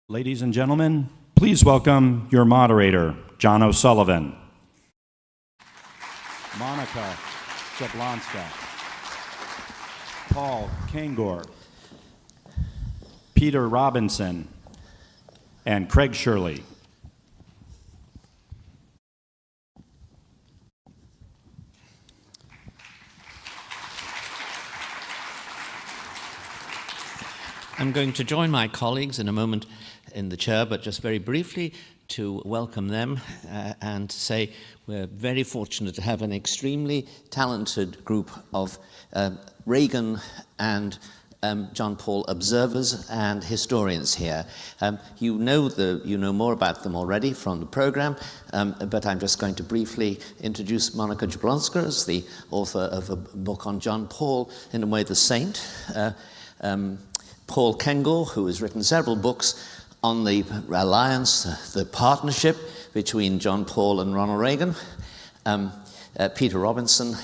Ladies and gentlemen, please welcome your moderator, John O'Sullivan. Monika Jablonska. Paul Kengor. Peter Robinson. And Craig Shirley. I'm going to join my colleagues in a moment in the chair, but just very briefly to welcome them and say we're very fortunate to have an extremely talented group of Reagan and John Paul observers and historians here. You know more about them already from the program, but I'm just going to briefly introduce Monika Jablonska as the author of a book on John Paul, in a way the saint. Paul Kengor, who has written several books on the alliance, the partnership between John Paul and Ronald Reagan. Peter Robinson,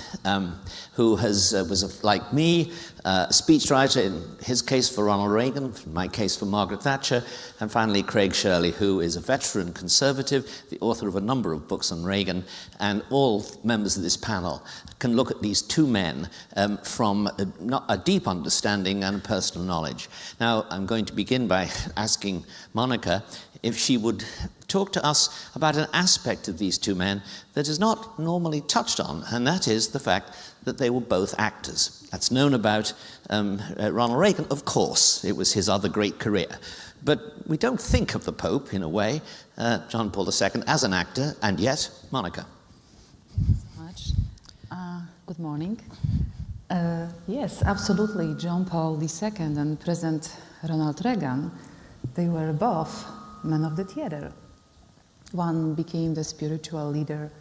who was, like me, a speechwriter, in his case for Ronald Reagan, in my case for Margaret Thatcher, and finally Craig Shirley, who is a veteran conservative, the author of a number of books on Reagan, and all members of this panel can look at these two men from a deep understanding and personal knowledge. Now, I'm going to begin by asking Monika if she would talk to us about an aspect of these two men that is not normally touched on, and that is the fact that they were both actors. That's known about Ronald Reagan, of course. It was his other great career. But we don't think of the Pope, in a way, John Paul II, as an actor, and yet, Monika. Thanks so much. Good morning. Yes, absolutely, John Paul II and President Ronald Reagan, they were both men of the theater. One became the spiritual leader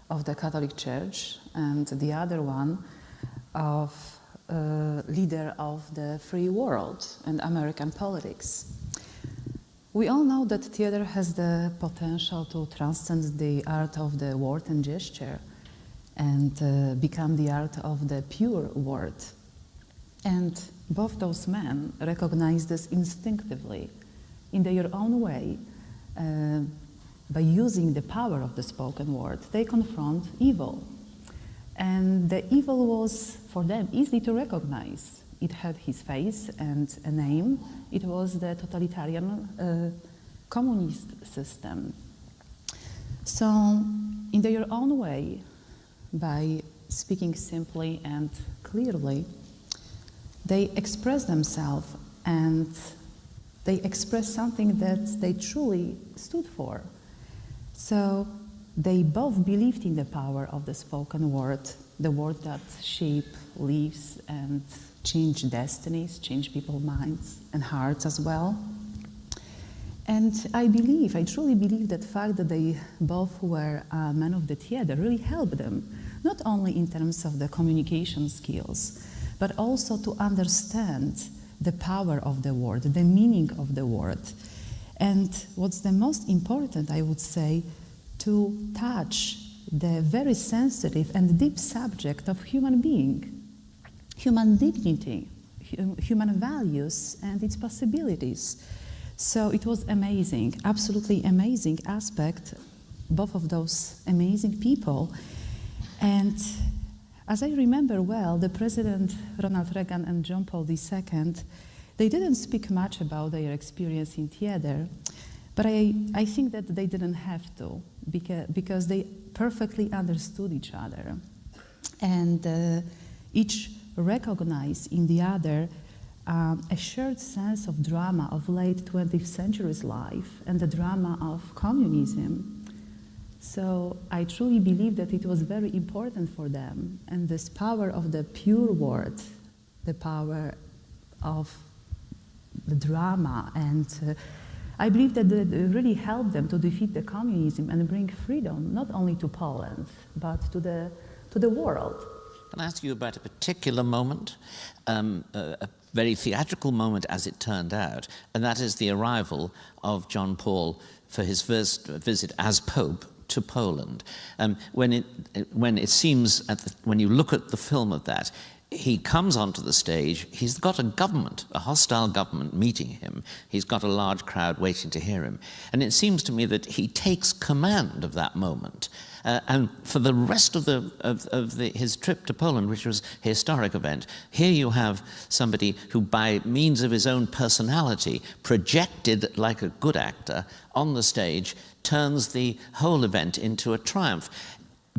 of the Catholic Church, and the other one of leader of the free world and American politics. We all know that theater has the potential to transcend the art of the word and gesture and become the art of the pure word. And both those men recognize this instinctively in their own way. By using the power of the spoken word, they confront evil. And the evil was, for them, easy to recognize. It had his face and a name. It was the totalitarian communist system. So, in their own way, by speaking simply and clearly, they express themselves, and they express something that they truly stood for. So they both believed in the power of the spoken word, the word that shape lives and change destinies, change people's minds and hearts as well. And I truly believe that fact that they both were men of the theater really helped them, not only in terms of the communication skills, but also to understand the power of the word, the meaning of the word. And what's the most important, I would say, to touch the very sensitive and deep subject of human being, human dignity, human values, and its possibilities. So it was amazing, absolutely amazing aspect, both of those amazing people. And as I remember well, the President Ronald Reagan and John Paul II, they didn't speak much about their experience in theater, but I think that they didn't have to, because they perfectly understood each other. And each recognized in the other a shared sense of drama of late 20th century's life and the drama of communism. So I truly believe that it was very important for them, and this power of the pure word, the power of the drama, and I believe that it really helped them to defeat the communism and bring freedom not only to Poland but to the world. Can I ask you about a particular moment, a very theatrical moment as it turned out, and that is the arrival of John Paul for his first visit as Pope to Poland. When it seems, when you look at the film of that, he comes onto the stage, he's got a government, a hostile government meeting him. He's got a large crowd waiting to hear him. And it seems to me that he takes command of that moment. And for the rest of his trip to Poland, which was a historic event, here you have somebody who, by means of his own personality, projected like a good actor on the stage, turns the whole event into a triumph.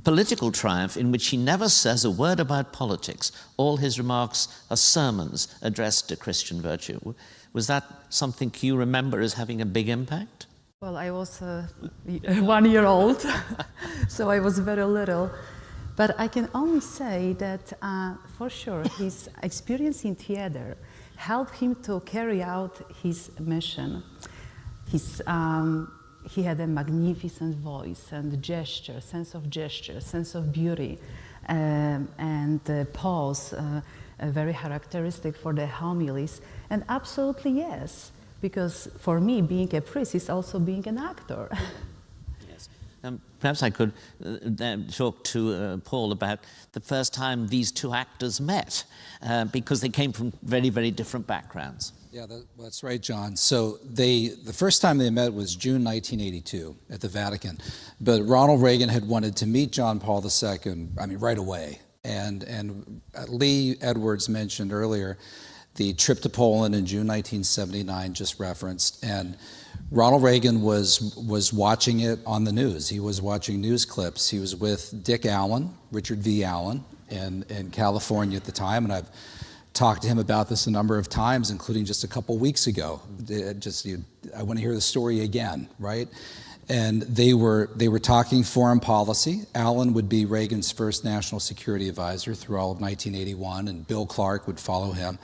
Political triumph in which he never says a word about politics. All his remarks are sermons addressed to Christian virtue. Was that something you remember as having a big impact? Well, I was 1 year old, so I was very little. But I can only say that, for sure, his experience in theater helped him to carry out his mission. He had a magnificent voice and gesture, sense of beauty, and pause, very characteristic for the homilies. And absolutely yes, because for me, being a priest is also being an actor. Yes. Perhaps I could talk to Paul about the first time these two actors met, because they came from very, very different backgrounds. Yeah, that's right, John. So the first time they met was June 1982 at the Vatican. But Ronald Reagan had wanted to meet John Paul II, right away. And Lee Edwards mentioned earlier the trip to Poland in June 1979, just referenced. And Ronald Reagan was watching it on the news. He was watching news clips. He was with Dick Allen, Richard V. Allen, in California at the time. And I've talked to him about this a number of times, including just a couple weeks ago. I want to hear the story again, right? And they were talking foreign policy. Allen would be Reagan's first national security advisor through all of 1981, and Bill Clark would follow him.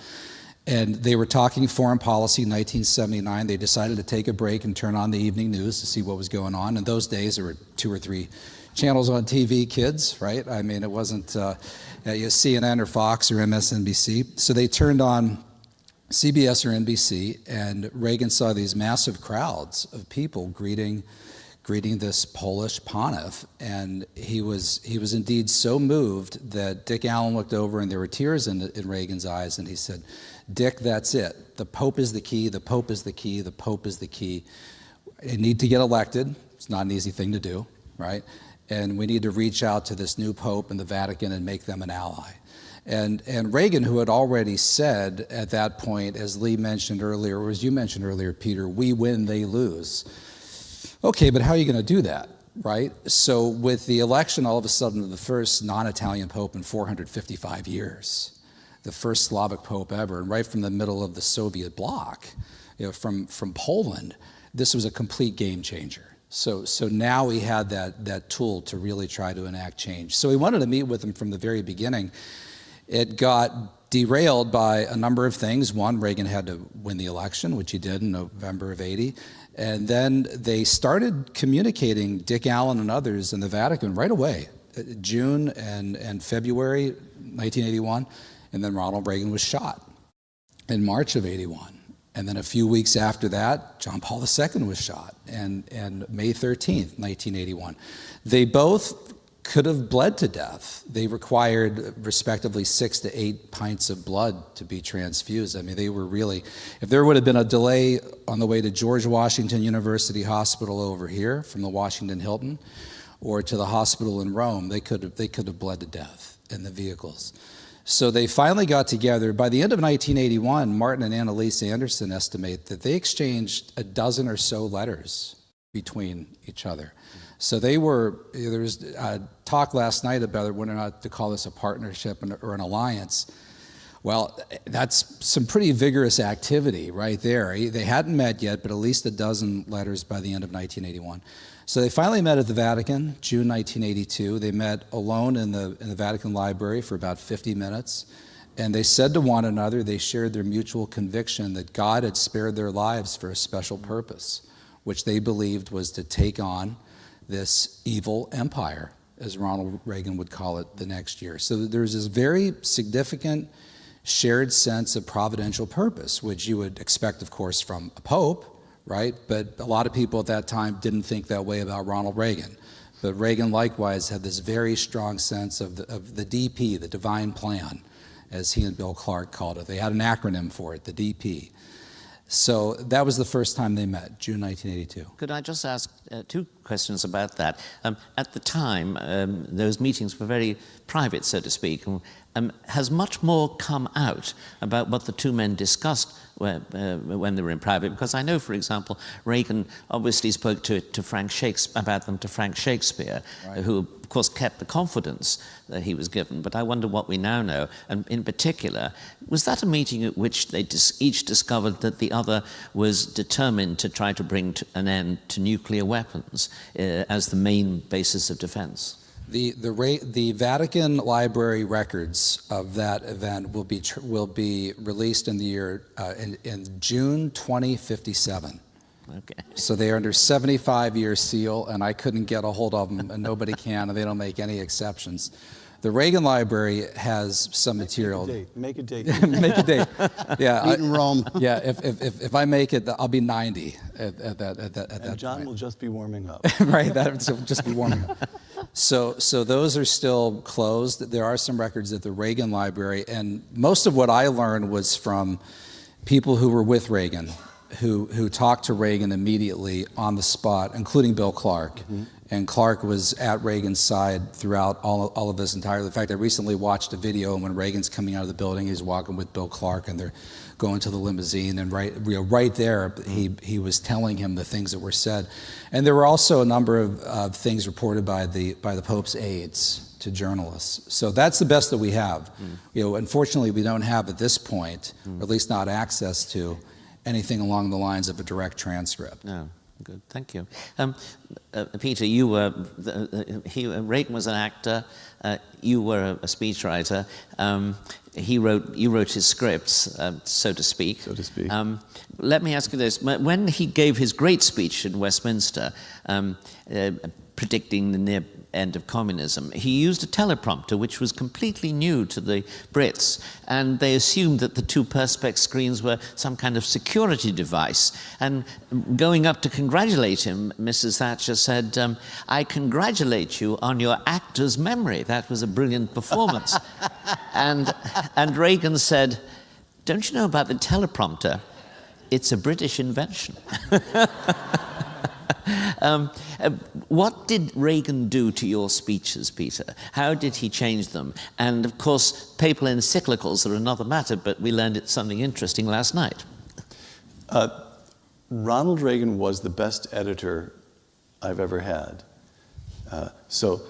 And they were talking foreign policy in 1979. They decided to take a break and turn on the evening news to see what was going on. In those days, there were 2 or 3 channels on TV, kids, right? It wasn't CNN or Fox or MSNBC. So they turned on CBS or NBC, and Reagan saw these massive crowds of people greeting this Polish pontiff, and he was indeed so moved that Dick Allen looked over, and there were tears in Reagan's eyes, and he said, "Dick, that's it. The Pope is the key. The Pope is the key. The Pope is the key. I need to get elected. It's not an easy thing to do, right? And we need to reach out to this new Pope and the Vatican and make them an ally." And Reagan, who had already said at that point, as Lee mentioned earlier, or as you mentioned earlier, Peter, we win, they lose. Okay, but how are you going to do that, right? So with the election, all of a sudden, of the first non-Italian Pope in 455 years, the first Slavic Pope ever, and right from the middle of the Soviet bloc, from Poland, this was a complete game changer. So now he had that tool to really try to enact change. So he wanted to meet with him from the very beginning. It got derailed by a number of things. One, Reagan had to win the election, which he did in November of '80. And then they started communicating, Dick Allen and others in the Vatican right away, June and February 1981. And then Ronald Reagan was shot in March of '81. And then a few weeks after that, John Paul II was shot, and May 13th, 1981. They both could have bled to death. They required, respectively, 6 to 8 pints of blood to be transfused. They were really, if there would have been a delay on the way to George Washington University Hospital over here from the Washington Hilton, or to the hospital in Rome, they could have bled to death in the vehicles. So they finally got together. By the end of 1981, Martin and Annalise Anderson estimate that they exchanged a dozen or so letters between each other. So there was talk last night about whether or not to call this a partnership or an alliance. Well, that's some pretty vigorous activity right there. They hadn't met yet, but at least a dozen letters by the end of 1981. So they finally met at the Vatican, June 1982. They met alone in the Vatican Library for about 50 minutes. And they said to one another, they shared their mutual conviction that God had spared their lives for a special purpose, which they believed was to take on this evil empire, as Ronald Reagan would call it, the next year. So there's this very significant shared sense of providential purpose, which you would expect, of course, from a pope, right? But a lot of people at that time didn't think that way about Ronald Reagan. But Reagan likewise had this very strong sense of the DP, the divine plan, as he and Bill Clark called it. They had an acronym for it, the DP. So that was the first time they met, June 1982. Could I just ask two questions about that? At the time, those meetings were very private, so to speak. Has much more come out about what the two men discussed when they were in private? Because I know, for example, Reagan obviously spoke to Frank Shakespeare, about them to Frank Shakespeare, right, who, of course, kept the confidence that he was given. But I wonder what we now know. And in particular, was that a meeting at which they each discovered that the other was determined to try to bring an end to nuclear weapons as the main basis of defense? The Vatican Library records of that event will be released in the year in June 2057. Okay. So they are under 75-year seal, and I couldn't get a hold of them, and nobody can, and they don't make any exceptions. The Reagan Library has some material. Make a date. Make a date. Yeah. Meet in Rome. Yeah. If I make it, I'll be 90 at that And John point. will just be warming up. Right. That will just be warming up. So those are still closed. There are some records at the Reagan Library, and most of what I learned was from people who were with Reagan, who talked to Reagan immediately on the spot, including Bill Clark. Mm-hmm. And Clark was at Reagan's side throughout all of this entirely. In fact, I recently watched a video when Reagan's coming out of the building. He's walking with Bill Clark, and they're going to the limousine. And right there, he was telling him the things that were said. And there were also a number of things reported by the Pope's aides to journalists. So that's the best that we have. Unfortunately, we don't have at this point, or at least not access to, anything along the lines of a direct transcript. No. Good, thank you. Peter, you were Reagan was an actor. You were a speechwriter. You wrote his scripts, so to speak. So to speak. Let me ask you this: when he gave his great speech in Westminster, predicting the near end of communism, he used a teleprompter which was completely new to the Brits, and they assumed that the two Perspex screens were some kind of security device. And going up to congratulate him, Mrs. Thatcher said, "I congratulate you on your actor's memory. That was a brilliant performance." and Reagan said, "Don't you know about the teleprompter? It's a British invention." What did Reagan do to your speeches, Peter? How did he change them? And of course, papal encyclicals are another matter, but we learned something interesting last night. Ronald Reagan was the best editor I've ever had. So,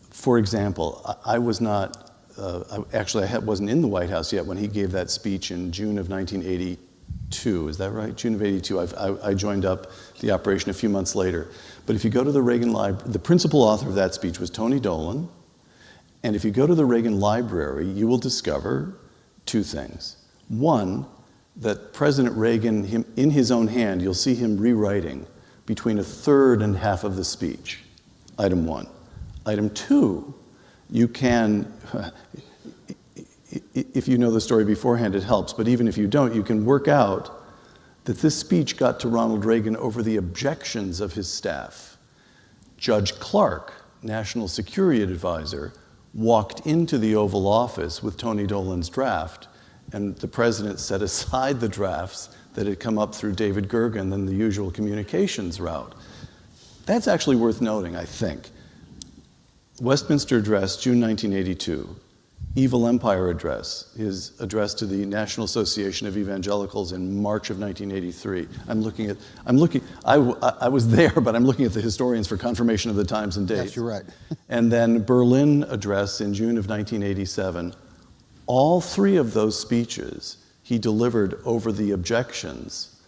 for example, I was not, I wasn't in the White House yet when he gave that speech in June of 1982. Is that right? June of 82. I joined up the operation a few months later. But if you go to the Reagan Library, the principal author of that speech was Tony Dolan. And if you go to the Reagan Library, you will discover two things. One, that President Reagan, in his own hand, you'll see him rewriting between a third and half of the speech. Item one. Item two, you can, if you know the story beforehand, it helps. But even if you don't, you can work out that this speech got to Ronald Reagan over the objections of his staff. Judge Clark, National Security Advisor, walked into the Oval Office with Tony Dolan's draft, and the president set aside the drafts that had come up through David Gergen and the usual communications route. That's actually worth noting, I think. Westminster Address, June 1982. Evil Empire Address, his address to the National Association of Evangelicals in March of 1983. I was there, but I'm looking at the historians for confirmation of the times and dates. Yes, you're right. And then Berlin Address in June of 1987. All three of those speeches he delivered over the objections,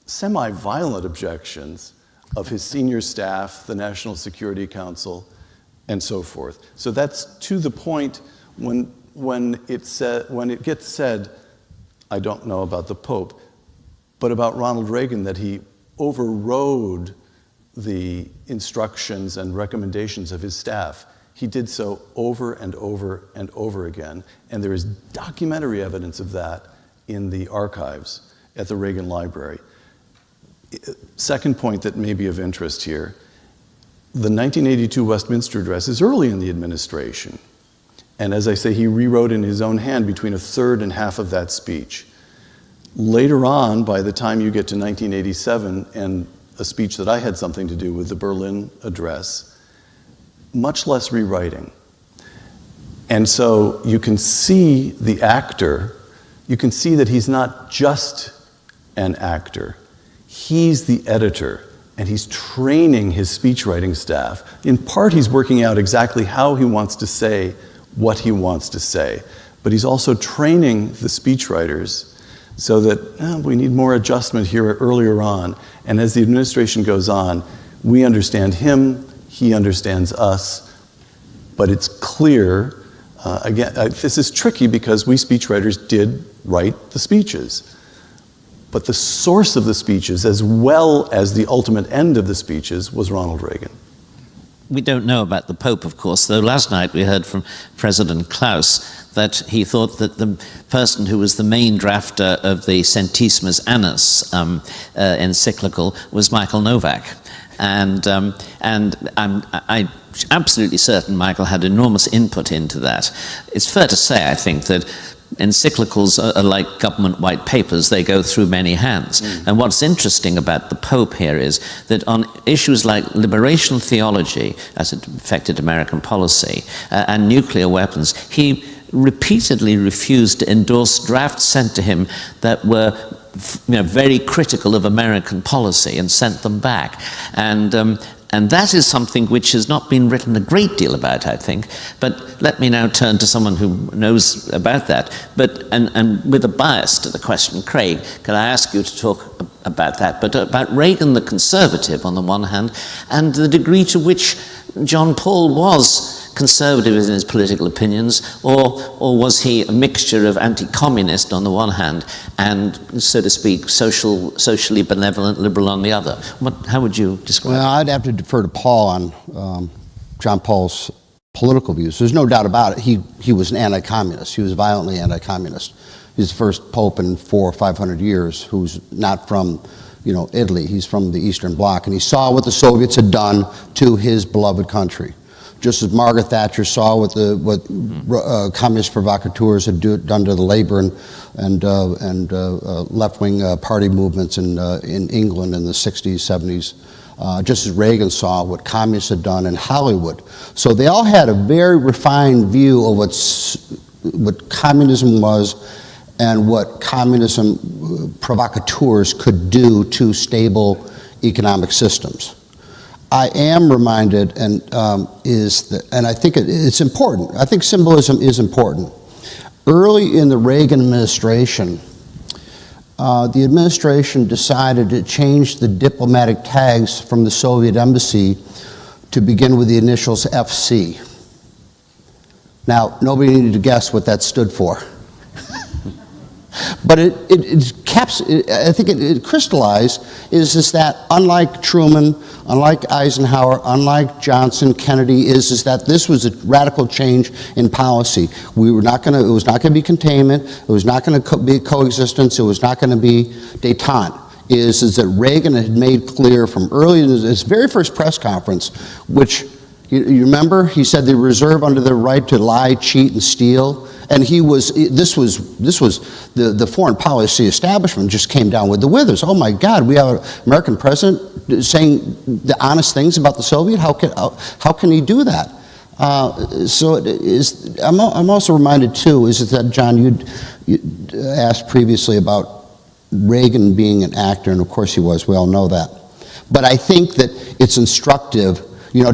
semi-violent objections, of his senior staff, the National Security Council, and so forth. So that's to the point when it gets said, I don't know about the Pope, but about Ronald Reagan, that he overrode the instructions and recommendations of his staff. He did so over and over and over again, and there is documentary evidence of that in the archives at the Reagan Library. Second point that may be of interest here, the 1982 Westminster Address is early in the administration. And as I say, he rewrote in his own hand between a third and half of that speech. Later on, by the time you get to 1987 and a speech that I had something to do with, the Berlin Address, much less rewriting. And so you can see the actor, you can see that he's not just an actor, he's the editor, and he's training his speechwriting staff. In part, he's working out exactly how he wants to say what he wants to say, but he's also training the speechwriters so that we need more adjustment here earlier on. And as the administration goes on, we understand him, he understands us, but it's clear, again, this is tricky because we speechwriters did write the speeches. But the source of the speeches, as well as the ultimate end of the speeches, was Ronald Reagan. We don't know about the Pope, of course, though last night we heard from President Klaus that he thought that the person who was the main drafter of the Centesimus Annus encyclical was Michael Novak. And I'm absolutely certain Michael had enormous input into that. It's fair to say, I think, that encyclicals are like government white papers. They go through many hands. And what's interesting about the Pope here is that on issues like liberation theology, as it affected American policy, and nuclear weapons, he repeatedly refused to endorse drafts sent to him that were very critical of American policy and sent them back. And that is something which has not been written a great deal about, I think. But let me now turn to someone who knows about that. And with a bias to the question, Craig, can I ask you to talk about that? But about Reagan the conservative on the one hand, and the degree to which John Paul was conservative in his political opinions, or was he a mixture of anti-communist on the one hand and, so to speak, socially benevolent liberal on the other? How would you describe it? Well, I'd have to defer to Paul on John Paul's political views. There's no doubt about it. He was an anti-communist. He was violently anti-communist. He's the first pope in 400 or 500 years who's not from Italy. He's from the Eastern Bloc, and he saw what the Soviets had done to his beloved country. Just as Margaret Thatcher saw what communist provocateurs had done to the Labour and left-wing party movements in England in the 60s, 70s, just as Reagan saw what communists had done in Hollywood. So they all had a very refined view of what communism was and what communism provocateurs could do to stable economic systems. I am reminded, and I think it's important. I think symbolism is important. Early in the Reagan administration, the administration decided to change the diplomatic tags from the Soviet embassy to begin with the initials FC. Now, nobody needed to guess what that stood for. But I think it crystallized is that unlike Truman, unlike Eisenhower, unlike Johnson, Kennedy, is that this was a radical change in policy. It was not going to be containment, it was not going to be coexistence, it was not going to be détente. Is that Reagan had made clear from early in his very first press conference, which you remember, he said they reserve under their right to lie, cheat, and steal. And this was the foreign policy establishment just came down with the withers. Oh my God, we have an American president saying the honest things about the Soviet. How can he do that? So it is. I'm also reminded too is that John, you asked previously about Reagan being an actor, and of course he was. We all know that. But I think that it's instructive.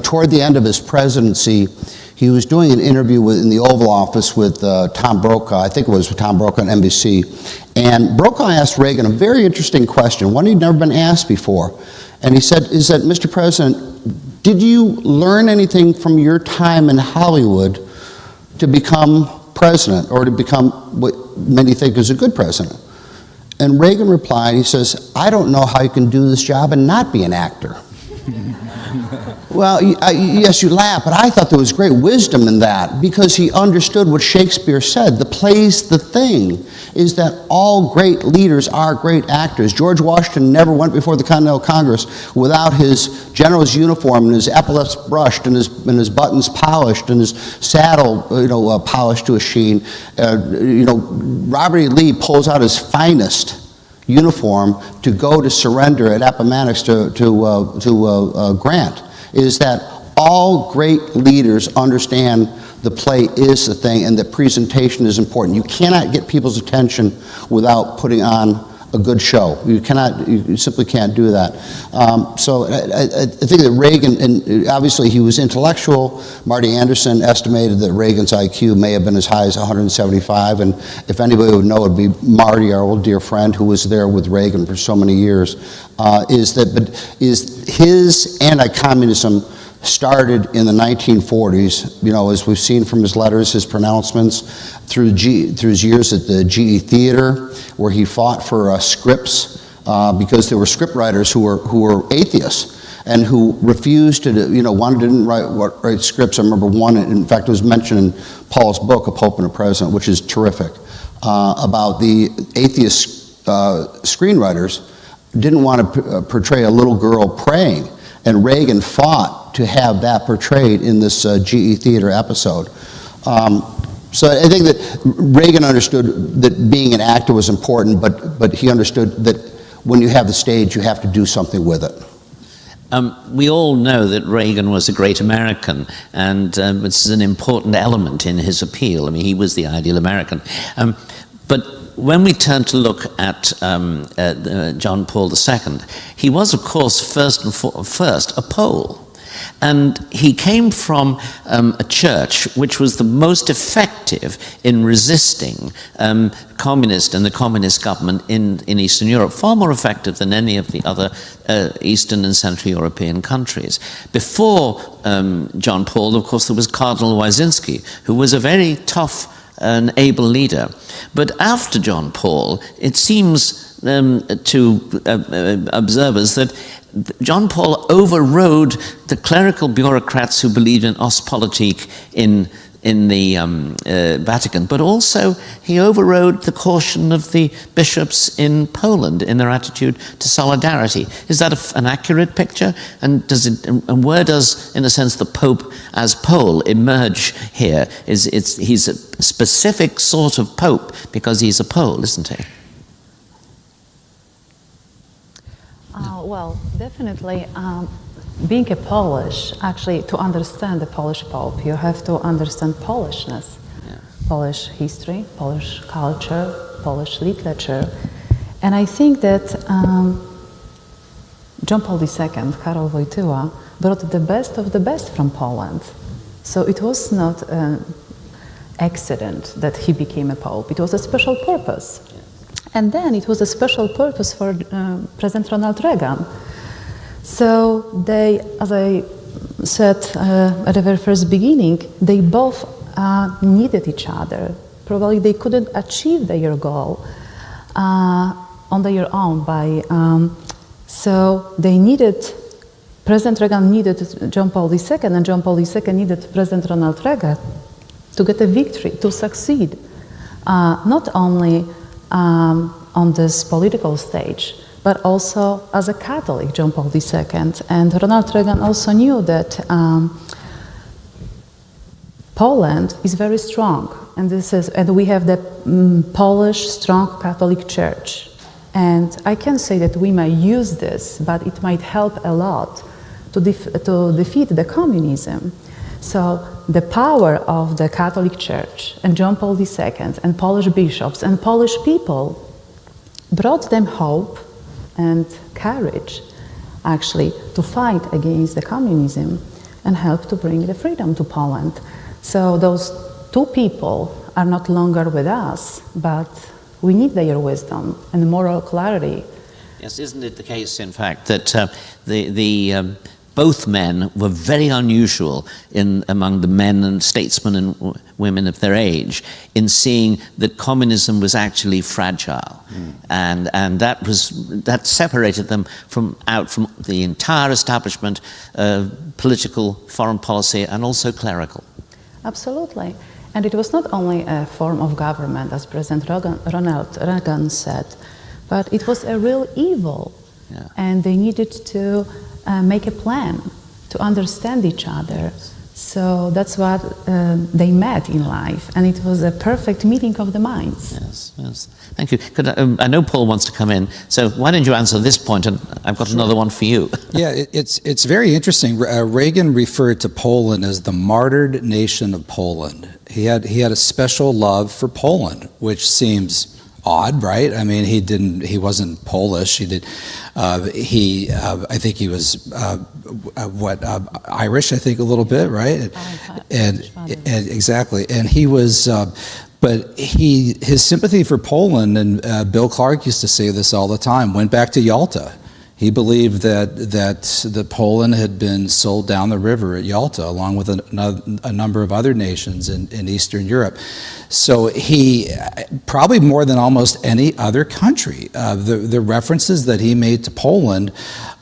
Toward the end of his presidency, he was doing an interview in the Oval Office with Tom Brokaw. I think it was with Tom Brokaw on NBC. And Brokaw asked Reagan a very interesting question, one he'd never been asked before. And he said, Mr. President, did you learn anything from your time in Hollywood to become president, or to become what many think is a good president? And Reagan replied, he says, I don't know how you can do this job and not be an actor. Well, yes, you laugh, but I thought there was great wisdom in that because he understood what Shakespeare said. The play's the thing, is that all great leaders are great actors. George Washington never went before the Continental Congress without his general's uniform and his epaulets brushed and his buttons polished and his saddle, polished to a sheen. Robert E. Lee pulls out his finest uniform to go to surrender at Appomattox to Grant, is that all great leaders understand the play is the thing and that presentation is important. You cannot get people's attention without putting on a good show. You simply can't do that. So I think that Reagan, and obviously he was intellectual. Marty Anderson estimated that Reagan's IQ may have been as high as 175, and if anybody would know, it would be Marty, our old dear friend who was there with Reagan for so many years, is his anti-communism started in the 1940s, as we've seen from his letters, his pronouncements, through his years at the GE Theater, where he fought for scripts, because there were script writers who were atheists and who refused to, didn't write scripts. I remember one, in fact, it was mentioned in Paul's book, A Pope and a President, which is terrific, about the atheist screenwriters didn't want to portray a little girl praying. And Reagan fought to have that portrayed in this GE Theater episode. So I think that Reagan understood that being an actor was important, but he understood that when you have the stage, you have to do something with it. We all know that Reagan was a great American, and this is an important element in his appeal. I mean, he was the ideal American. But when we turn to look at John Paul II, he was, of course, first a Pole. And he came from a church which was the most effective in resisting communist and the communist government in Eastern Europe, far more effective than any of the other Eastern and Central European countries. Before John Paul, of course, there was Cardinal Wyszynski, who was a very tough and able leader. But after John Paul, it seems to observers that John Paul overrode the clerical bureaucrats who believed in Ostpolitik in the Vatican, but also he overrode the caution of the bishops in Poland in their attitude to solidarity. Is that an accurate picture? And where does, in a sense, the Pope as Pole emerge here? He's a specific sort of Pope because he's a Pole, isn't he? Well, definitely, being a Polish, actually, to understand the Polish Pope, you have to understand Polishness, Polish history, Polish culture, Polish literature. And I think that John Paul II, Karol Wojtyla, brought the best of the best from Poland. So it was not an accident that he became a Pope. It was a special purpose. And then it was a special purpose for President Ronald Reagan. So they, as I said at the very first beginning, they both needed each other. Probably they couldn't achieve their goal on their own. So they needed, President Reagan needed John Paul II, and John Paul II needed President Ronald Reagan to get a victory, to succeed, not only on this political stage, but also as a Catholic, John Paul II. And Ronald Reagan also knew that Poland is very strong, and we have the Polish strong Catholic Church. And I can say that we may use this, but it might help a lot to defeat the communism. So the power of the Catholic Church and John Paul II and Polish bishops and Polish people brought them hope and courage, actually, to fight against the communism and help to bring the freedom to Poland. So those two people are not longer with us, but we need their wisdom and moral clarity. Yes, isn't it the case, in fact, that the both men were very unusual among the men and statesmen and women of their age in seeing that communism was actually fragile. And that separated them from the entire establishment, political, foreign policy, and also clerical. Absolutely. And it was not only a form of government, as President Ronald Reagan said, but it was a real evil. Yeah. And they needed to make a plan to understand each other. So that's what they met in life, and it was a perfect meeting of the minds. Yes. Thank you. I know Paul wants to come in, so why don't you answer this point, and I've got another one for you. Yeah, it's very interesting. Reagan referred to Poland as the martyred nation of Poland. He had a special love for Poland, which seems odd, right? I mean, he wasn't Polish. I think he was Irish, I think a little bit, right? And exactly. And he was, but his sympathy for Poland, and Bill Clark used to say this all the time, went back to Yalta. He believed that Poland had been sold down the river at Yalta, along with a number of other nations in Eastern Europe. So he, probably more than almost any other country, the references that he made to Poland,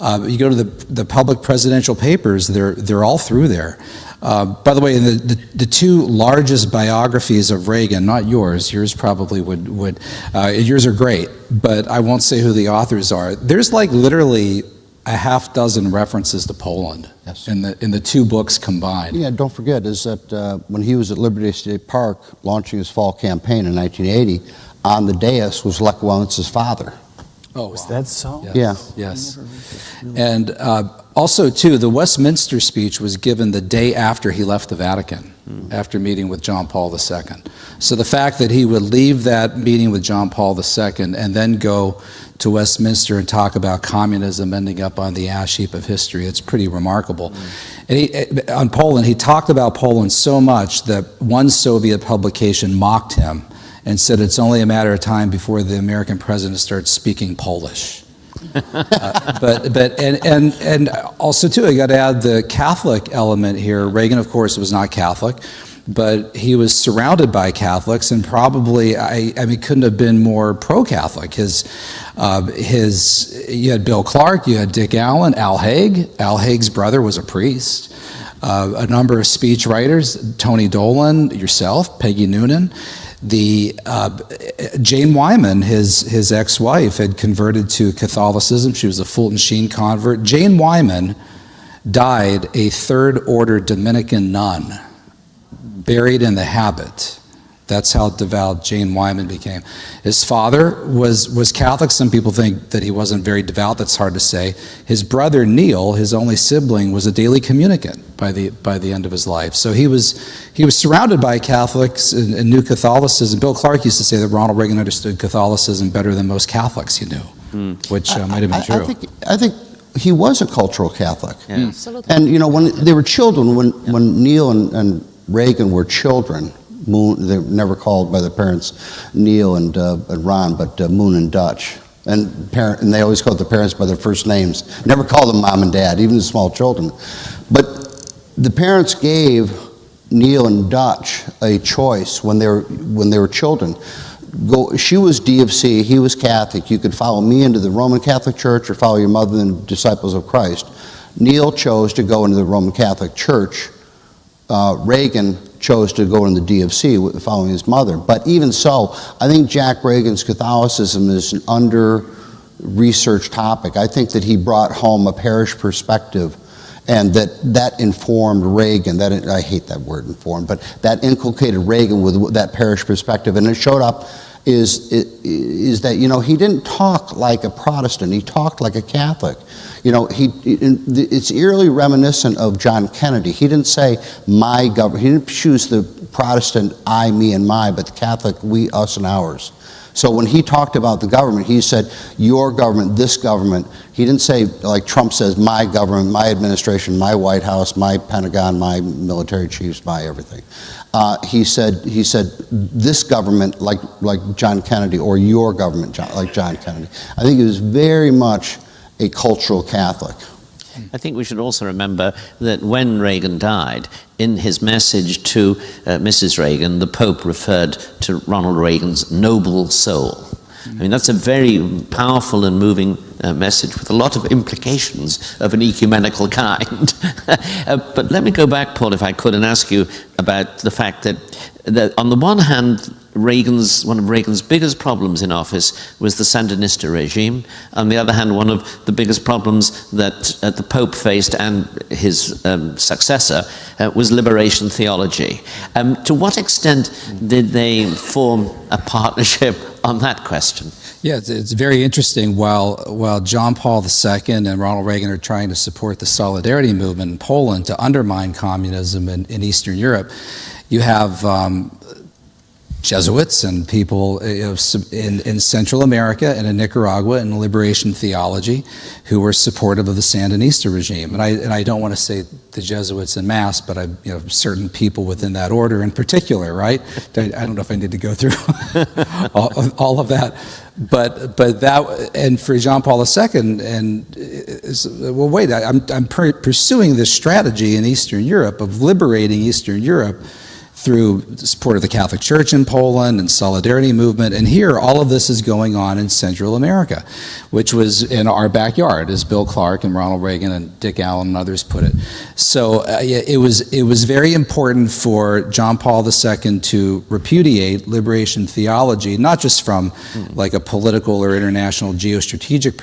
you go to the public presidential papers, they're all through there. By the way, the two largest biographies of Reagan, not yours probably would yours are great, but I won't say who the authors are. There's like literally a half dozen references to Poland. Yes. in the two books combined. Yeah, don't forget is that when he was at Liberty State Park launching his fall campaign in 1980, on the dais was Lech Wałęsa's father. Oh, Was that so? Yes. Yeah. Yes. And also, too, the Westminster speech was given the day after he left the Vatican, after meeting with John Paul II. So the fact that he would leave that meeting with John Paul II and then go to Westminster and talk about communism ending up on the ash heap of history, it's pretty remarkable. And on Poland, he talked about Poland so much that one Soviet publication mocked him and said it's only a matter of time before the American president starts speaking Polish. And also too, I got to add the Catholic element here. Reagan, of course, was not Catholic, but he was surrounded by Catholics, and probably, I mean, couldn't have been more pro-Catholic. You had Bill Clark, you had Dick Allen, Al Haig. Al Haig's brother was a priest. A number of speech writers, Tony Dolan, yourself, Peggy Noonan. Jane Wyman, his ex-wife, had converted to Catholicism. She was a Fulton Sheen convert. Jane Wyman died a third-order Dominican nun, buried in the habit. That's how devout Jane Wyman became. His father was Catholic. Some people think that he wasn't very devout. That's hard to say. His brother Neil, his only sibling, was a daily communicant by the end of his life. So he was surrounded by Catholics and knew Catholicism. Bill Clark used to say that Ronald Reagan understood Catholicism better than most Catholics he knew, which might have been true. I think he was a cultural Catholic. Yeah. Absolutely. And, you know, when they were children, when Neil and Reagan were children, they were never called by their parents Neil and Ron, but Moon and Dutch. And they always called the parents by their first names. Never called them mom and dad, even the small children. But the parents gave Neil and Dutch a choice when they were children. She was D of C, he was Catholic. You could follow me into the Roman Catholic Church or follow your mother in the Disciples of Christ. Neil chose to go into the Roman Catholic Church. Reagan chose to go in the D of C following his mother. But even so, I think Jack Reagan's Catholicism is an under-researched topic. I think that he brought home a parish perspective, and that informed Reagan. I hate that word informed, but that inculcated Reagan with that parish perspective. And it showed up is that, you know, he didn't talk like a Protestant. He talked like a Catholic. You know, it's eerily reminiscent of John Kennedy. He didn't say my government. He didn't choose the Protestant I, me, and my, but the Catholic we, us, and ours. So when he talked about the government, he said your government, this government. He didn't say, like Trump says, my government, my administration, my White House, my Pentagon, my military chiefs, my everything. He said this government, like John Kennedy, or your government, like John Kennedy. I think he was very much a cultural Catholic. I think we should also remember that when Reagan died, in his message to Mrs. Reagan, the Pope referred to Ronald Reagan's noble soul. I mean, that's a very powerful and moving message with a lot of implications of an ecumenical kind. But let me go back, Paul, if I could, and ask you about the fact that on the one hand, one of Reagan's biggest problems in office was the Sandinista regime. On the other hand, one of the biggest problems that the Pope faced and his successor was liberation theology. To what extent did they form a partnership on that question? Yeah, it's very interesting. While John Paul II and Ronald Reagan are trying to support the Solidarity movement in Poland to undermine communism in Eastern Europe, you have Jesuits and people in Central America and in Nicaragua in liberation theology who were supportive of the Sandinista regime. And I don't want to say the Jesuits en masse, but certain people within that order in particular, right? I don't know if I need to go through all of that. But that, and for John Paul II, well, wait, I'm pursuing this strategy in Eastern Europe of liberating Eastern Europe through support of the Catholic Church in Poland and Solidarity movement. And here, all of this is going on in Central America, which was in our backyard, as Bill Clark and Ronald Reagan and Dick Allen and others put it. So it was very important for John Paul II to repudiate liberation theology, not just from like a political or international geostrategic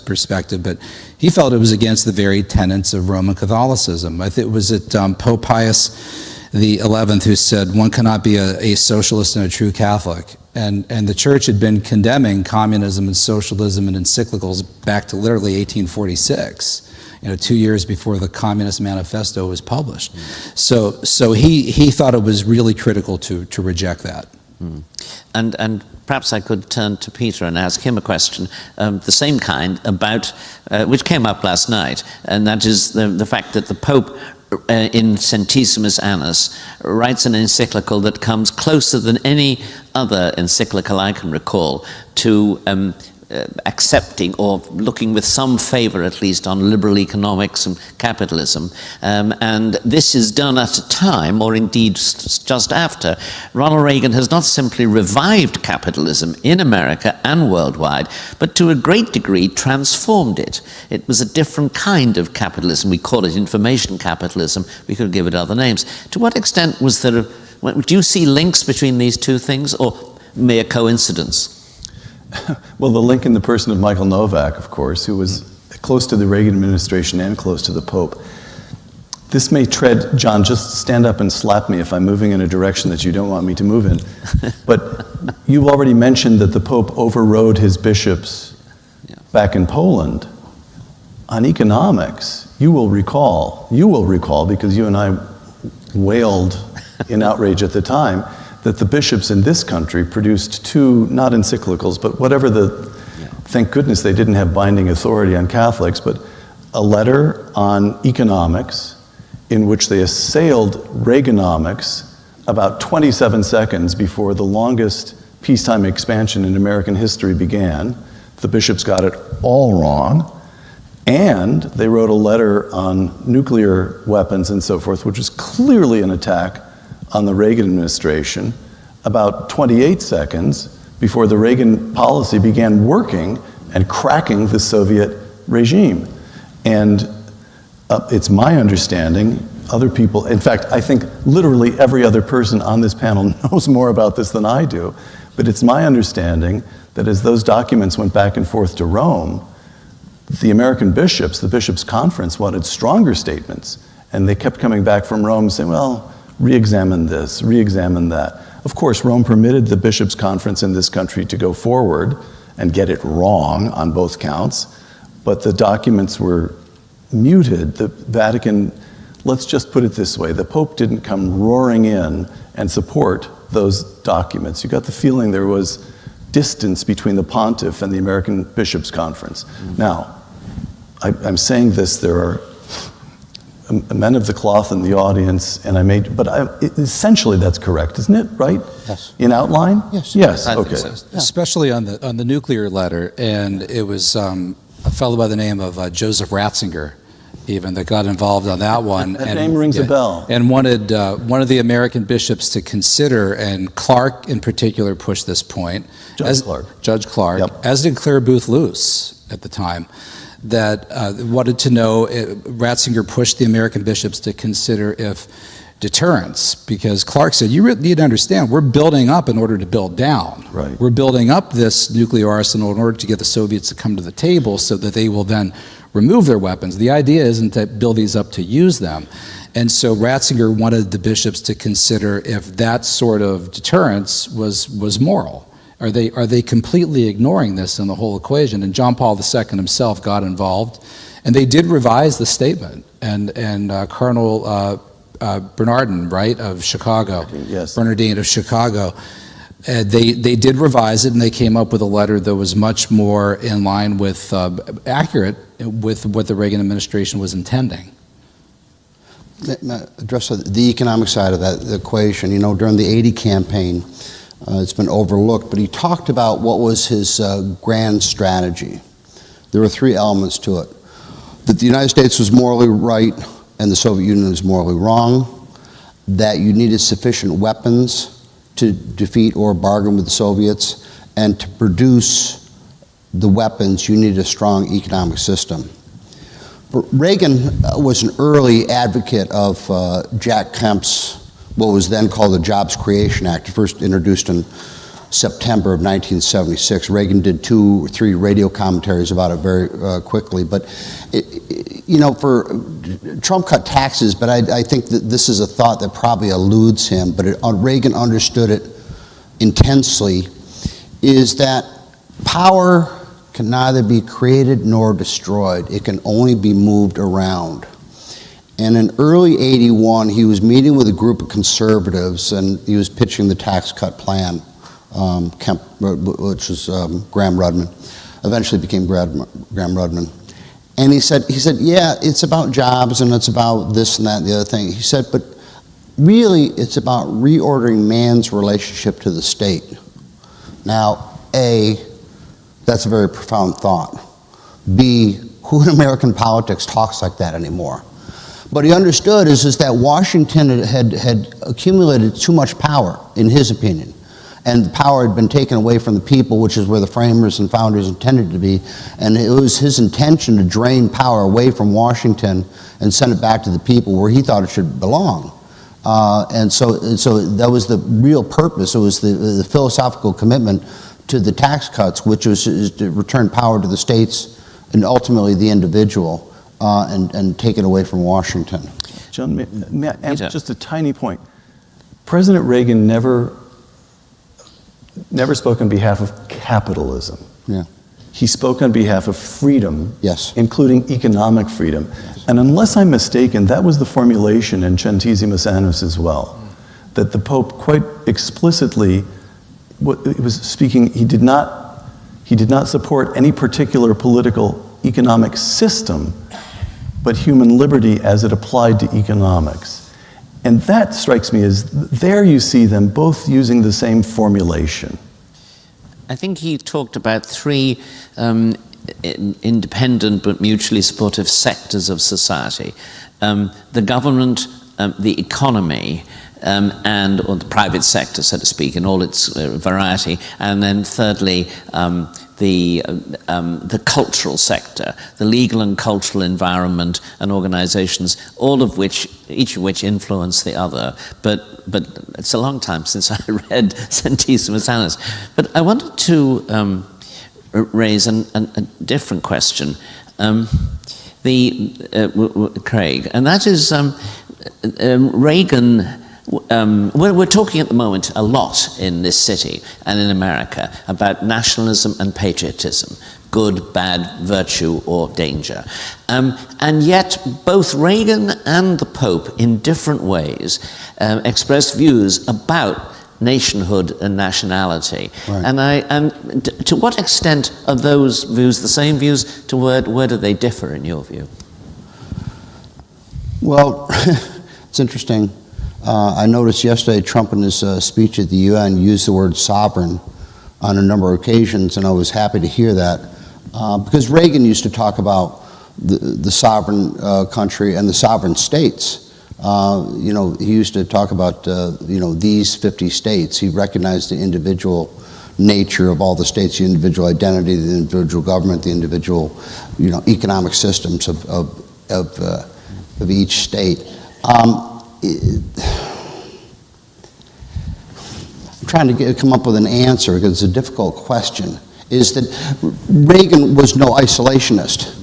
perspective, but he felt it was against the very tenets of Roman Catholicism. I think it was at Pope Pius the 11th who said one cannot be a socialist and a true Catholic, and the church had been condemning communism and socialism in encyclicals back to literally 1846, 2 years before the Communist Manifesto was published. So he thought it was really critical to reject that. And perhaps I could turn to Peter and ask him a question, the same kind, about which came up last night, and that is the fact that the Pope in Centesimus Annus writes an encyclical that comes closer than any other encyclical I can recall to accepting or looking with some favor at least on liberal economics and capitalism. And this is done at a time, or indeed just after, Ronald Reagan has not simply revived capitalism in America and worldwide, but to a great degree transformed it. It was a different kind of capitalism. We call it information capitalism. We could give it other names. To what extent was there, do you see links between these two things, or mere coincidence? Well, the link in the person of Michael Novak, of course, who was close to the Reagan administration and close to the Pope. This may tread, John, just stand up and slap me if I'm moving in a direction that you don't want me to move in. But you've already mentioned that the Pope overrode his bishops back in Poland on economics. You will recall, because you and I wailed in outrage at the time, that the bishops in this country produced two, not encyclicals, but whatever thank goodness they didn't have binding authority on Catholics, but a letter on economics in which they assailed Reaganomics about 27 seconds before the longest peacetime expansion in American history began. The bishops got it all wrong. And they wrote a letter on nuclear weapons and so forth, which was clearly an attack on the Reagan administration about 28 seconds before the Reagan policy began working and cracking the Soviet regime. And it's my understanding, other people, in fact, I think literally every other person on this panel knows more about this than I do, but it's my understanding that as those documents went back and forth to Rome, the American bishops, the bishops' conference, wanted stronger statements, and they kept coming back from Rome saying, well, re-examine this, re-examine that. Of course, Rome permitted the bishops' conference in this country to go forward and get it wrong on both counts, but the documents were muted. The Vatican, let's just put it this way, the Pope didn't come roaring in and support those documents. You got the feeling there was distance between the pontiff and the American bishops' conference. Now, I'm saying this, there are men of the cloth in the audience, and essentially that's correct, isn't it? Right? Yes. In outline? Yes. Yes. I think Okay. so. Especially on the nuclear letter, and it was a fellow by the name of Joseph Ratzinger, even that got involved on that one. That name rings a bell. And wanted one of the American bishops to consider, and Clark in particular pushed this point. Judge Clark, Yep. as did Claire Booth Luce at the time, that wanted to know, Ratzinger pushed the American bishops to consider if deterrence, because Clark said, you really need to understand, we're building up in order to build down. Right. We're building up this nuclear arsenal in order to get the Soviets to come to the table so that they will then remove their weapons. The idea isn't to build these up to use them. And so Ratzinger wanted the bishops to consider if that sort of deterrence was moral. Are they completely ignoring this in the whole equation? And John Paul II himself got involved, and they did revise the statement. And Colonel Bernardin, right, of Chicago, Yes. Bernardine of Chicago, they did revise it, and they came up with a letter that was much more in line with, accurate with what the Reagan administration was intending. Address the economic side of that equation. You know, during the 80 campaign, it's been overlooked, but he talked about what was his grand strategy. There were three elements to it. That the United States was morally right and the Soviet Union was morally wrong, that you needed sufficient weapons to defeat or bargain with the Soviets, and to produce the weapons, you needed a strong economic system. But Reagan was an early advocate of Jack Kemp's, what was then called the Jobs Creation Act, first introduced in September of 1976. Reagan did 2 or 3 radio commentaries about it very quickly. But, Trump cut taxes, but I think that this is a thought that probably eludes him, but Reagan understood it intensely, is that power can neither be created nor destroyed. It can only be moved around. And in early 81, he was meeting with a group of conservatives, and he was pitching the tax cut plan, which was Graham Rudman, eventually became Graham Rudman. And he said, yeah, it's about jobs and it's about this and that and the other thing. He said, but really it's about reordering man's relationship to the state. Now, A, that's a very profound thought. B, who in American politics talks like that anymore? But he understood is that Washington had accumulated too much power, in his opinion. And the power had been taken away from the people, which is where the framers and founders intended to be. And it was his intention to drain power away from Washington and send it back to the people where he thought it should belong. And so that was the real purpose. It was the philosophical commitment to the tax cuts, which was to return power to the states and ultimately the individual, and take it away from Washington. John, may I add just a tiny point? President Reagan never spoke on behalf of capitalism. Yeah. He spoke on behalf of freedom, Yes. including economic freedom. Yes. And unless I'm mistaken, that was the formulation in Centesimus Annus as well, that the Pope quite explicitly was speaking. He did not support any particular political economic system, but human liberty as it applied to economics. And that strikes me as, there you see them both using the same formulation. I think he talked about 3 independent but mutually supportive sectors of society. The government, the economy, or the private sector, so to speak, in all its variety. And then thirdly, the cultural sector, the legal and cultural environment and organizations, each of which influence the other. But it's a long time since I read Centesimus Annus. But I wanted to raise a different question, Craig, and that is Reagan. We're talking at the moment a lot in this city and in America about nationalism and patriotism, good, bad, virtue, or danger. And yet both Reagan and the Pope, in different ways, expressed views about nationhood and nationality. Right. And to what extent are those views the same views? To where do they differ in your view? Well, it's interesting. I noticed yesterday Trump in his speech at the UN used the word sovereign on a number of occasions, and I was happy to hear that. Because Reagan used to talk about the sovereign country and the sovereign states. He used to talk about, these 50 states. He recognized the individual nature of all the states, the individual identity, the individual government, the individual, economic systems of each state. I'm trying to come up with an answer because it's a difficult question. Is that Reagan was no isolationist.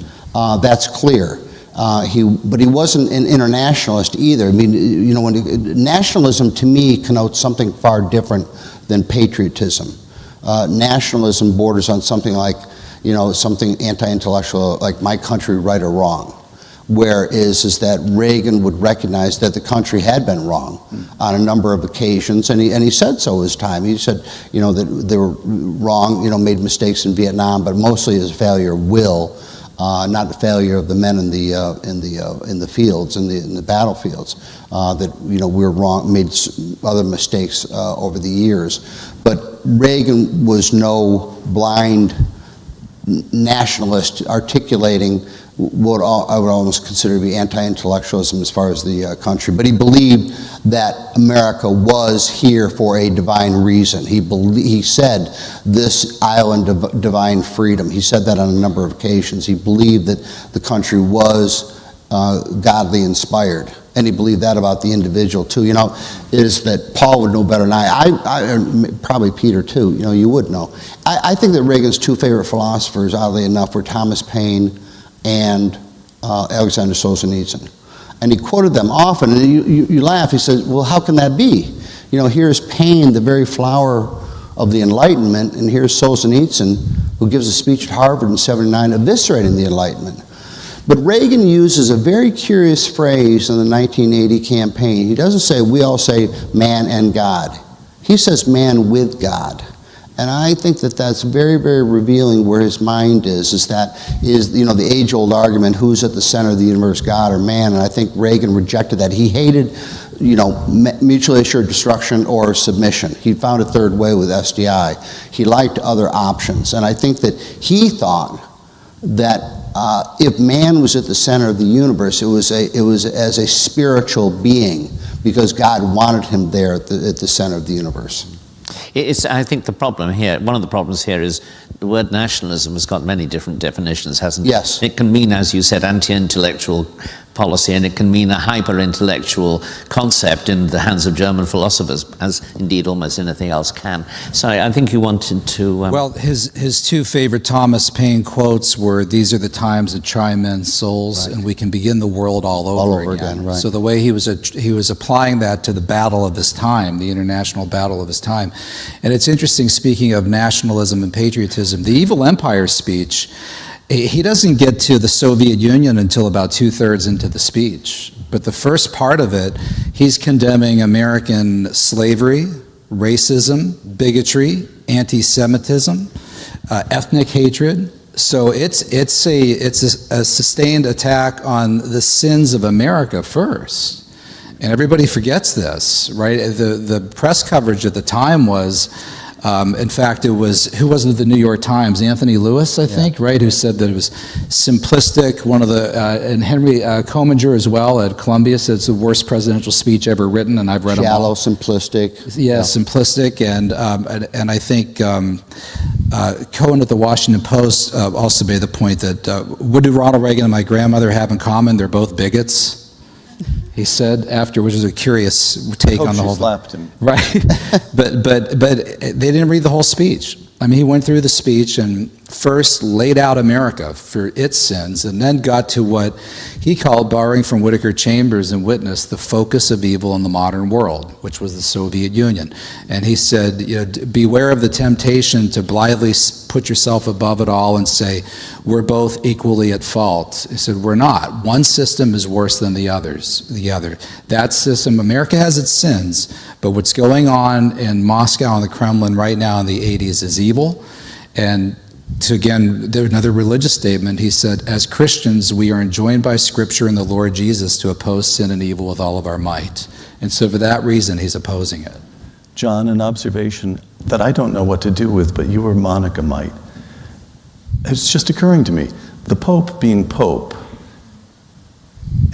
That's clear. But he wasn't an internationalist either. I mean, nationalism to me connotes something far different than patriotism. Nationalism borders on something like, something anti-intellectual, like my country, right or wrong. Whereas that Reagan would recognize that the country had been wrong on a number of occasions, and he said so his time. He said, that they were wrong, made mistakes in Vietnam, but mostly as a failure of will. Not the failure of the men in the fields, in the battlefiels, that we were wrong, made other mistakes over the years. But Reagan was no blind nationalist articulating what I would almost consider to be anti-intellectualism as far as the country. But he believed that America was here for a divine reason. He said this island of divine freedom. He said that on a number of occasions. He believed that the country was godly inspired. And he believed that about the individual too. Is that Paul would know better than I probably Peter too, you would know. I think that Reagan's two favorite philosophers, oddly enough, were Thomas Paine and Alexander Solzhenitsyn. And he quoted them often, and you laugh. He says, well, how can that be? Here's Paine, the very flower of the Enlightenment, and here's Solzhenitsyn, who gives a speech at Harvard in '79 eviscerating the Enlightenment. But Reagan uses a very curious phrase in the 1980 campaign. He doesn't say, we all say man and God. He says man with God. And I think that that's very, very revealing where his mind is the age-old argument, who's at the center of the universe, God or man? And I think Reagan rejected that. He hated, mutually assured destruction or submission. He found a third way with SDI. He liked other options. And I think that he thought that if man was at the center of the universe, it was as a spiritual being, because God wanted him there at the center of the universe. I think the problem here, one of the problems here is the word nationalism has got many different definitions, hasn't it? Yes. It can mean, as you said, anti-intellectual policy, and it can mean a hyper-intellectual concept in the hands of German philosophers, as indeed almost anything else can. So I think you wanted to... Well, his two favorite Thomas Paine quotes were, these are the times that try men's souls, right, and we can begin the world all over again. Right. So the way he was applying that to the battle of his time, the international battle of his time. And it's interesting, speaking of nationalism and patriotism, the Evil Empire speech, he doesn't get to the Soviet Union until about 2/3 into the speech. But the first part of it, he's condemning American slavery, racism, bigotry, anti-Semitism, ethnic hatred. So it's a sustained attack on the sins of America first. And everybody forgets this, right? The press coverage at the time was, in fact, it was, who was it at the New York Times? Anthony Lewis, I think, right? Who said that it was simplistic. One of the, and Henry Comminger as well at Columbia said it's the worst presidential speech ever written, and I've read them all. Shallow, simplistic. Yeah, simplistic, and I think Cohen at the Washington Post also made the point that what do Ronald Reagan and my grandmother have in common? They're both bigots. He said after, which is a curious take on the whole. She slapped him. Right, but they didn't read the whole speech. I mean, he went through the speech and first laid out America for its sins, and then got to what he called, borrowing from Whittaker Chambers and Witness, the focus of evil in the modern world, which was the Soviet Union. And he said, beware of the temptation to blithely put yourself above it all and say, we're both equally at fault. He said, we're not. One system is worse than the other. That system, America has its sins, but what's going on in Moscow and the Kremlin right now in the 80s is evil. And to, again, another religious statement, he said, as Christians, we are enjoined by Scripture and the Lord Jesus to oppose sin and evil with all of our might. And so for that reason, he's opposing it. John, an observation that I don't know what to do with, but you or Monika might. It's just occurring to me. The Pope being Pope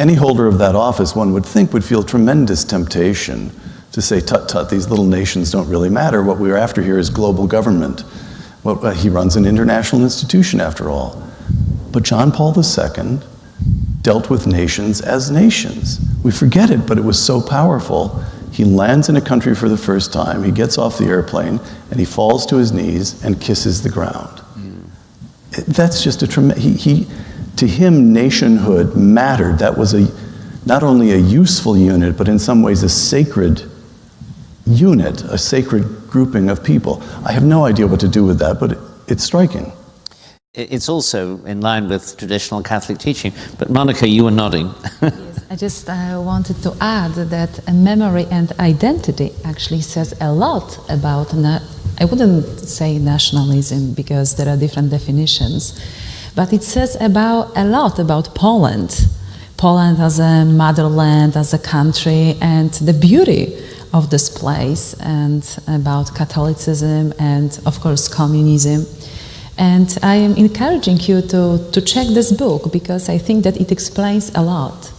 any holder of that office, one would think, would feel tremendous temptation to say, tut tut, these little nations don't really matter. What we're after here is global government. Well, he runs an international institution after all. But John Paul II dealt with nations as nations. We forget it, but it was so powerful. He lands in a country for the first time, he gets off the airplane, and he falls to his knees and kisses the ground. That's just a tremendous, to him, nationhood mattered. That was not only a useful unit, but in some ways a sacred unit, a sacred grouping of people. I have no idea what to do with that, but it's striking. It's also in line with traditional Catholic teaching. But Monika, you were nodding. Yes, I just wanted to add that memory and identity actually says a lot about, I wouldn't say nationalism because there are different definitions, but it says a lot about Poland. Poland as a motherland, as a country, and the beauty of this place, and about Catholicism and, of course, communism. And I am encouraging you to check this book because I think that it explains a lot.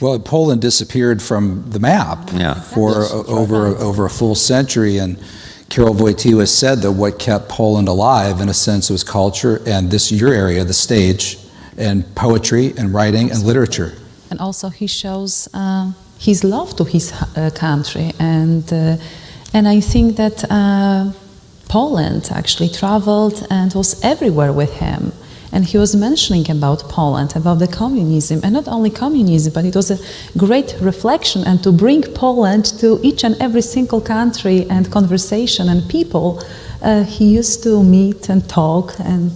Well, Poland disappeared from the map for over a full century, and Karol Wojtyla said that what kept Poland alive, in a sense, was culture and your area, the stage, and poetry and writing and literature. And also he shows his love to his country, and I think that Poland actually traveled and was everywhere with him. And he was mentioning about Poland, about the communism, and not only communism, but it was a great reflection, and to bring Poland to each and every single country and conversation and people he used to meet and talk. And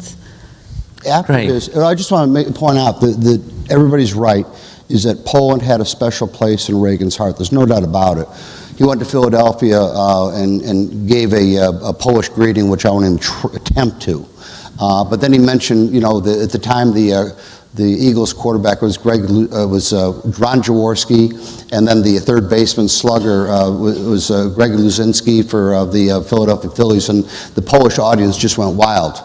after this, I just want to point out that everybody's right, is that Poland had a special place in Reagan's heart. There's no doubt about it. He went to Philadelphia and gave a Polish greeting, which I won't even attempt to. But then he mentioned, at the time the Eagles quarterback was Ron Jaworski, and then the third baseman slugger was Greg Luzinski for the Philadelphia Phillies, and the Polish audience just went wild.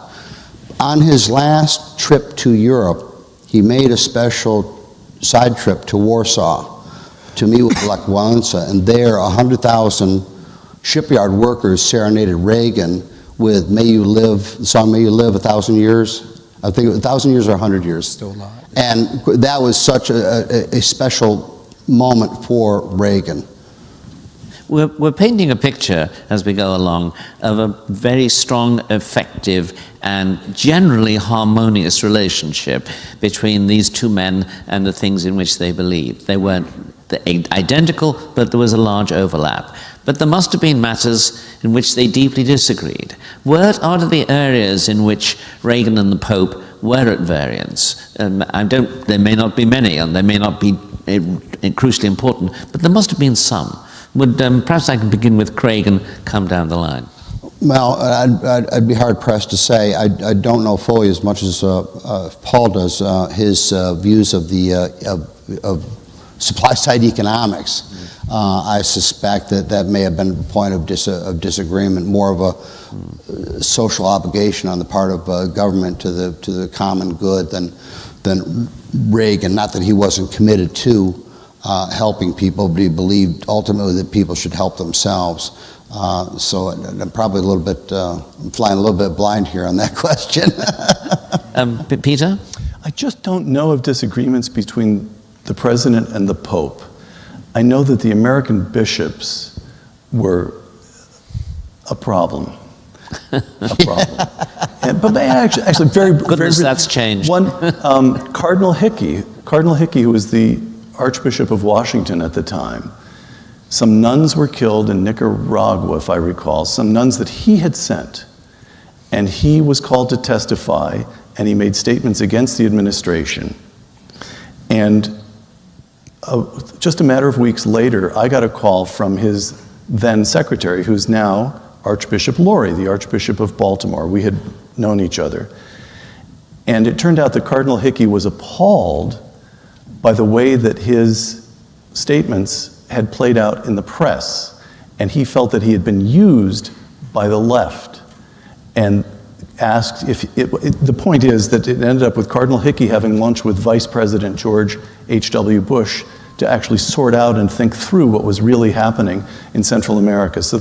On his last trip to Europe, he made a special side trip to Warsaw to meet with Lech Wałęsa, and there 100,000 shipyard workers serenaded Reagan with "May You Live," the song "May You Live 1,000 Years." I think 1,000 years or 100 years. Still alive. And that was such a special moment for Reagan. We're painting a picture as we go along of a very strong, effective, and generally harmonious relationship between these two men and the things in which they believed. They weren't identical, but there was a large overlap. But there must have been matters in which they deeply disagreed. What are the areas in which Reagan and the Pope were at variance? There may not be many, and they may not be crucially important, but there must have been some. Perhaps I can begin with Craig and come down the line. Well, I'd be hard-pressed to say. I don't know fully as much as Paul does his views of supply-side economics. I suspect that may have been a point of disagreement, more of a social obligation on the part of government to the common good than Reagan. Not that he wasn't committed to helping people, but he believed ultimately that people should help themselves. So I'm probably I'm flying a little bit blind here on that question. Peter? I just don't know of disagreements between the president and the Pope. I know that the American bishops were a problem. But actually very that's changed. One, Cardinal Hickey, who was the Archbishop of Washington at the time, some nuns were killed in Nicaragua, if I recall, some nuns that he had sent. And he was called to testify, and he made statements against the administration. And just a matter of weeks later, I got a call from his then secretary, who's now Archbishop Laurie, the Archbishop of Baltimore. We had known each other. And it turned out that Cardinal Hickey was appalled by the way that his statements had played out in the press. And he felt that he had been used by the left. And asked if the point is that it ended up with Cardinal Hickey having lunch with Vice President George H.W. Bush to actually sort out and think through what was really happening in Central America. So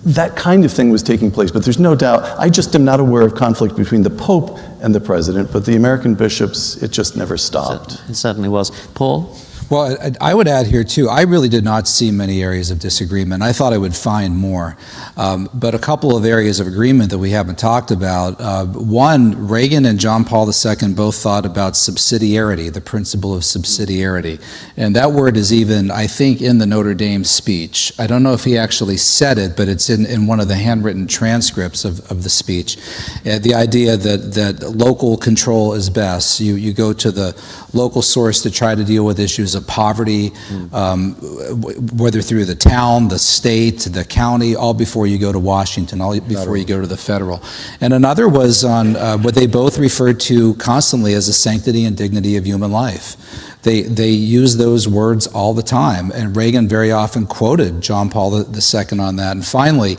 that kind of thing was taking place, but there's no doubt, I just am not aware of conflict between the Pope and the President, but the American bishops, it just never stopped. It certainly was. Paul? Well, I would add here too, I really did not see many areas of disagreement. I thought I would find more. But a couple of areas of agreement that we haven't talked about. One, Reagan and John Paul II both thought about subsidiarity, the principle of subsidiarity. And that word is even, I think, in the Notre Dame speech. I don't know if he actually said it, but it's in one of the handwritten transcripts of the speech. The idea that local control is best. You go to the local source to try to deal with issues of poverty, whether through the town, the state, the county, all before you go to Washington, all before you go to the federal. And another was on what they both referred to constantly as the sanctity and dignity of human life. They use those words all the time, and Reagan very often quoted John Paul II on that. And finally,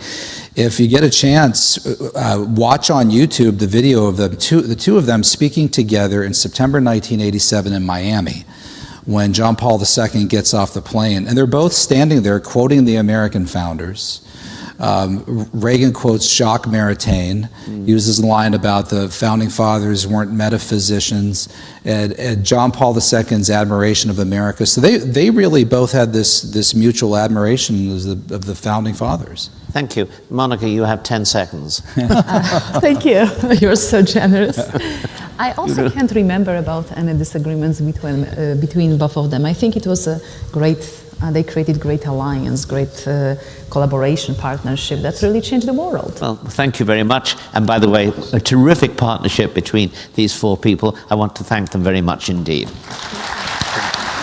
if you get a chance, watch on YouTube the video of the two of them speaking together in September 1987 in Miami, when John Paul II gets off the plane. And they're both standing there quoting the American founders. Reagan quotes Jacques Maritain, uses a line about the founding fathers weren't metaphysicians, and John Paul II's admiration of America. So they really both had this mutual admiration of the founding fathers. Thank you. Monica, you have 10 seconds. Thank you. You're so generous. I also can't remember about any disagreements between both of them. I think it was a great, they created great alliance, great collaboration, partnership that really changed the world. Well, thank you very much. And by the way, a terrific partnership between these four people. I want to thank them very much indeed.